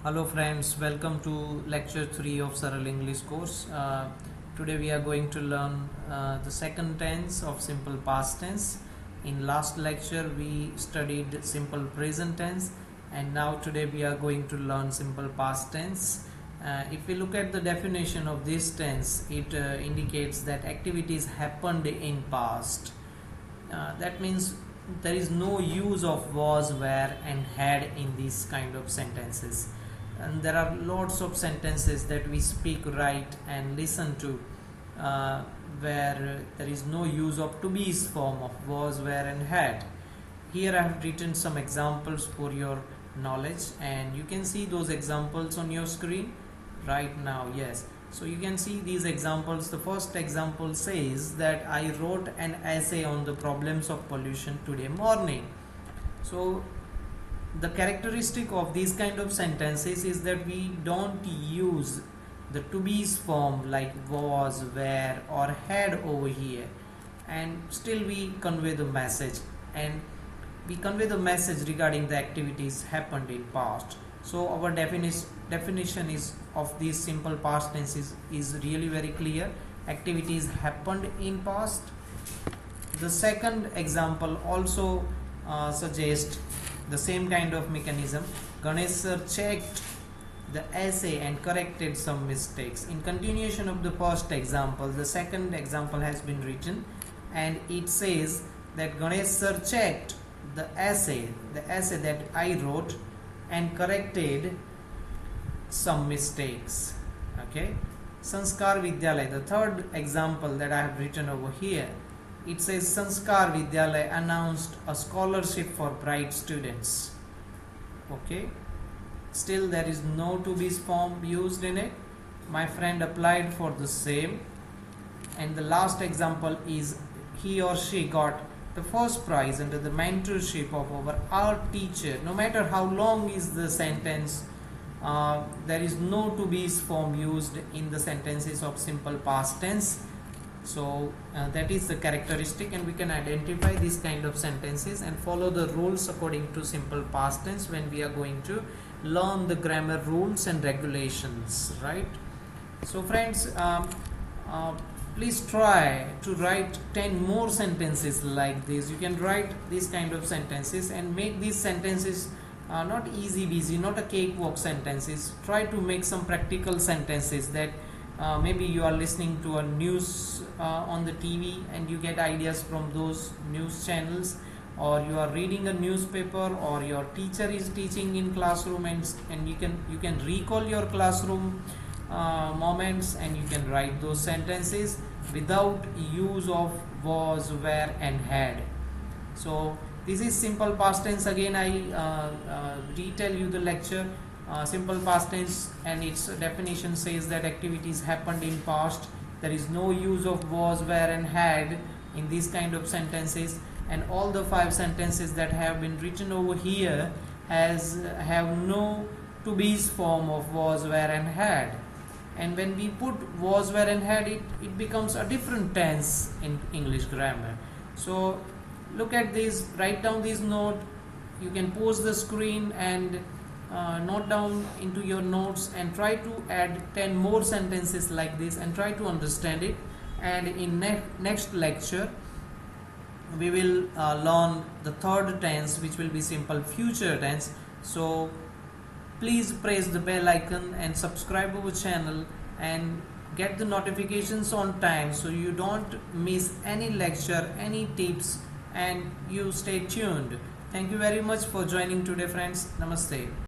Hello friends, welcome to lecture 3 of Saral English course. Today we are going to learn the second tense of simple past tense. In last lecture we studied simple present tense, and now today we are going to learn simple past tense. If we look at the definition of this tense, it indicates that activities happened in past. That means there is no use of was, were and had in these kind of sentences, and there are lots of sentences that we speak, write and listen to where there is no use of to be's form of was, were and had. Here I have written some examples for your knowledge, and you can see those examples on your screen right now. Yes, so you can see these examples. The first example says that I wrote an essay on the problems of pollution today morning. So the characteristic of these kind of sentences is that we don't use the to be's form like was, were or had over here, and still we convey the message, and we convey the message regarding the activities happened in past. So our definition is of these simple past tenses is really very clear. Activities happened in past. The second example also suggests the same kind of mechanism. Ganesh sir checked the essay and corrected some mistakes. In continuation of the first example, the second example has been written, and it says that Ganesh sir checked the essay that I wrote and corrected some mistakes. Okay, Sanskar Vidyalaya, the third example that I have written over here, it says Sanskar Vidyalaya announced a scholarship for bright students. Okay, still there is no to be's form used in it. My friend applied for the same. And the last example is he or she got the first prize under the mentorship of our art teacher. No matter how long is the sentence, there is no to be's form used in the sentences of simple past tense. So that is the characteristic, and we can identify these kind of sentences and follow the rules according to simple past tense when we are going to learn the grammar rules and regulations, right? So friends, please try to write 10 more sentences like this. You can write these kind of sentences and make these sentences not easy busy, not a cakewalk sentences. Try to make some practical sentences that maybe you are listening to a news on the TV and you get ideas from those news channels, or you are reading a newspaper, or your teacher is teaching in classroom, and you can recall your classroom moments, and you can write those sentences without use of was, were and had. So this is simple past tense. Again I retell you the lecture. Simple past tense and its definition says that activities happened in past. There is no use of was, were and had in these kind of sentences, and all the 5 sentences that have been written over here have no to be's form of was, were and had. And when we put was, were and had, it becomes a different tense in English grammar. So look at this, write down this note. You can pause the screen and note down into your notes, and try to add 10 more sentences like this and try to understand it. And in next lecture we will learn the third tense, which will be simple future tense. So please press the bell icon and subscribe our channel and get the notifications on time so you don't miss any lecture, any tips, and you stay tuned. Thank you very much for joining today friends. Namaste.